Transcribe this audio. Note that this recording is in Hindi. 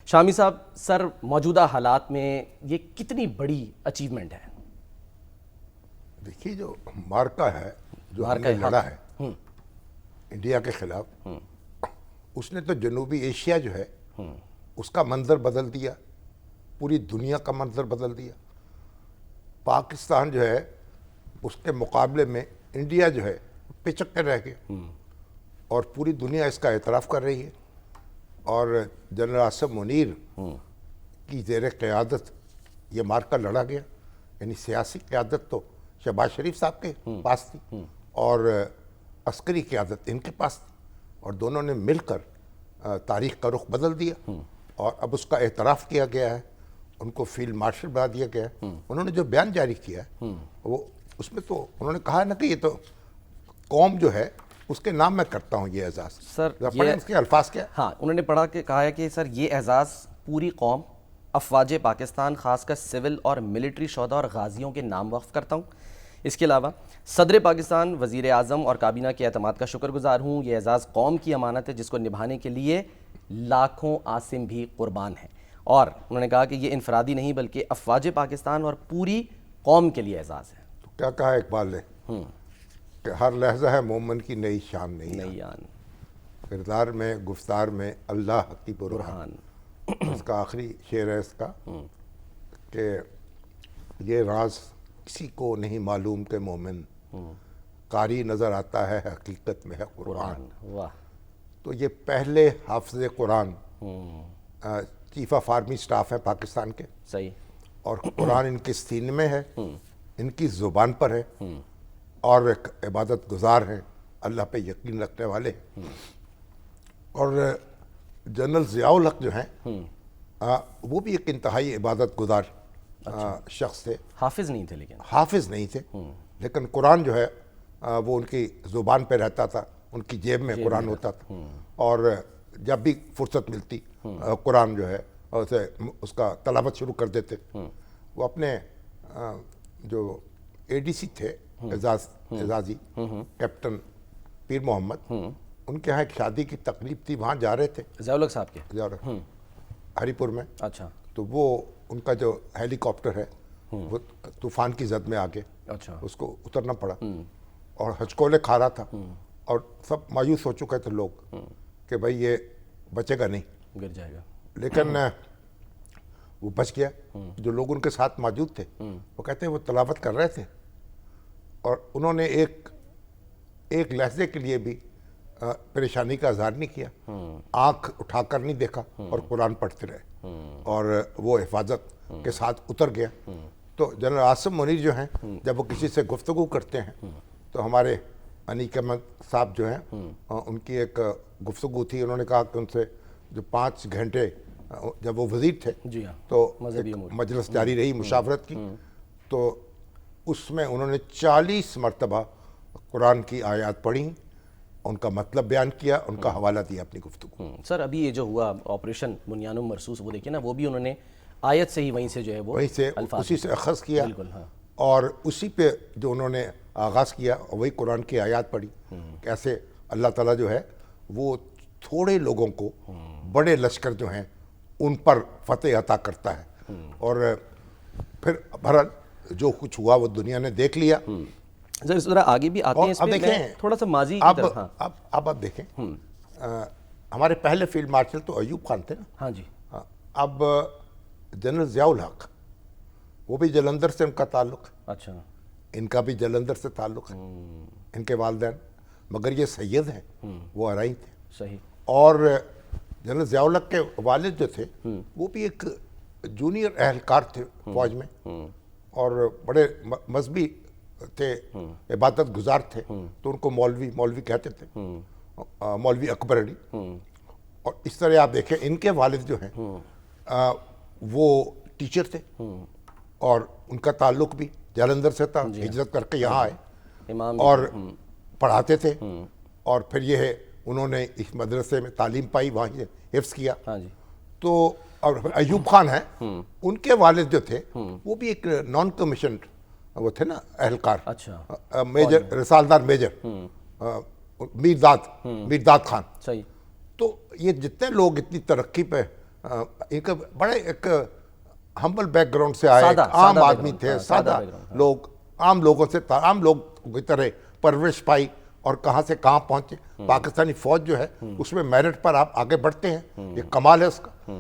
शामी साहब, सर मौजूदा हालात में ये कितनी बड़ी अचीवमेंट है? देखिए, जो मार्का है, जो मार्का हमने हक। लड़ा है इंडिया के खिलाफ, उसने तो जनूबी एशिया जो है उसका मंजर बदल दिया, पूरी दुनिया का मंजर बदल दिया। पाकिस्तान जो है उसके मुकाबले में इंडिया जो है पिछक कर रह गया और पूरी दुनिया इसका एतराफ़ कर रही है। और जनरल आसिम मुनीर की ज़ेर क़यादत ये मार्का लड़ा गया। यानी सियासी क़यादत तो शहबाज शरीफ साहब के पास थी और अस्करी क़यादत इनके पास थी, और दोनों ने मिलकर तारीख़ का रुख बदल दिया और अब उसका एतराफ़ किया गया है। उनको फील्ड मार्शल बना दिया गया है। उन्होंने जो बयान जारी किया है वो, उसमें तो उन्होंने कहा है ना कि ये तो कौम जो है उसके नाम मैं करता हूँ ये एजाज़। सर ये इसके अल्फाज क्या? हाँ, उन्होंने पढ़ा के कहा है कि सर ये एजाज़ पूरी कौम, अफवाज पाकिस्तान, खासकर सिविल और मिलिट्री शोहदा और गाजियों के नाम वक्फ करता हूँ। इसके अलावा सदर पाकिस्तान, वज़ीर आज़म और काबीना के एतमाद का शुक्रगुजार हूँ। ये एजाज़ कौम की अमानत है जिसको निभाने के लिए लाखों आसिम भी कुर्बान हैं। और उन्होंने कहा कि ये इनफरादी नहीं बल्कि अफवाज पाकिस्तान और पूरी कौम के लिए एजाज़ है। तो क्या कहा इकबाल ने कि हर लहजा है मोमन की नई शान नहीं आन किरदार में गुफ्तार में अल्लाह की बुरहान। इसका आखिरी शेर है इसका कि ये राज किसी को नहीं मालूम के मोमिन कारी नज़र आता है हकीकत में है कुरान। वाह। तो ये पहले हाफिज़ Quran chief of army staff है पाकिस्तान के। सही। और कुरान इनके सीने में है, इनकी ज़ुबान पर है और एक इबादत गुजार हैं, अल्लाह पे यकीन रखने वाले। और जनरल ज़ियाउल हक जो हैं वो भी एक इंतहाई इबादत गुजार शख्स थे। हाफिज़ नहीं थे, लेकिन हाफिज़ नहीं थे, लेकिन कुरान जो है वो उनकी ज़ुबान पे रहता था, उनकी जेब में कुरान होता था। और जब भी फुर्सत मिलती कुरान जो है उसे उसका तलावत शुरू कर देते। वो अपने जो एडीसी थे एजाजी कैप्टन पीर मोहम्मद, उनके यहाँ एक शादी की तकरीब थी, वहाँ जा रहे थे ज़ियाउल हक साहब के हरीपुर में। अच्छा। तो वो उनका जो हेलीकॉप्टर है वो तूफान की जद में आ गए। अच्छा। उसको उतरना पड़ा और हचकोले खा रहा था और सब मायूस हो चुके थे लोग कि भाई ये बचेगा नहीं, गिर जाएगा। लेकिन वो बच गया। जो लोग उनके साथ मौजूद थे वो कहते हैं वो तलावत कर रहे थे और उन्होंने एक लहजे के लिए भी परेशानी का इज़हार नहीं किया, आंख उठाकर नहीं देखा और कुरान पढ़ते रहे और वो हिफाजत के साथ उतर गया। तो जनरल आसिम मुनीर जो हैं, जब वो किसी से गुफ्तगू करते हैं तो हमारे अनीक अहमद साहब जो हैं उनकी एक गुफ्तगू थी, उन्होंने कहा कि उनसे जो 5 घंटे जब वो वज़ीर थे जी हाँ, तो मजलिस जारी रही मुशावरत की, तो उसमें उन्होंने 40 मरतबा कुरान की आयत पढ़ी, उनका मतलब बयान किया, उनका हवाला दिया अपनी गुफ्तगू। सर अभी ये जो हुआ ऑपरेशन बुनियानुम मरसूस, वो देखिए ना, वो भी उन्होंने आयत से ही वहीं से जो है वो वहीं से उसी से अखज़ किया। बिल्कुल, हाँ। और उसी पे जो उन्होंने आगाज़ किया वही कुरान की आयत पढ़ी। कैसे अल्लाह ताला जो है वो थोड़े लोगों को बड़े लश्कर जो हैं उन पर फतेह अता करता है। और फिर बहरहाल जो कुछ हुआ वो दुनिया ने देख लिया। सर इस तरह आगे भी आते हैं, इस अब पे देखें थोड़ा सा माजी की तरफ। हाँ। अब देखें, हमारे पहले फील्ड मार्शल तो अयूब खान थे ना। हाँ जी। अब जनरल ज़ियाउल हक, वो भी जलंधर से उनका ताल्लुक़, अच्छा, इनका भी जलंधर से ताल्लुक़ है, इनके वालिदैन, मगर ये सैयद हैं, वो अराई थे। सही। और जनरल ज़ियाउल हक के वालिद जो थे वो भी एक जूनियर एहलकार थे फौज में और बड़े मजहबी थे, इबादत गुजार थे, तो उनको मौलवी कहते थे, मौलवी अकबर अली। और इस तरह आप देखें इनके वालिद जो हैं वो टीचर थे और उनका ताल्लुक़ भी जलंधर से था, हिजरत करके यहाँ आए और पढ़ाते थे। और फिर ये है उन्होंने इस मदरसे में तालीम पाई, वहाँ से हिफ्ज़ किया। हाँ जी। तो और अयूब खान हैं, उनके वालिद जो थे वो भी एक नॉन कमीशन वो थे ना एहलकार। अच्छा। मेजर, रिसालदार मेजर मीरदाद खान। सही। तो ये जितने लोग इतनी तरक्की पे इनका बड़े एक हम्बल बैकग्राउंड से आए, सादा- एक आम सादा आदमी background, थे, हाँ, सादा सादा background, लोग, आम लोगों से, आम लोग की तरह परवरिश पाई और कहाँ से कहाँ पहुंचे। पाकिस्तानी फौज जो है उसमें मेरिट पर आप आगे बढ़ते हैं, ये कमाल है उसका।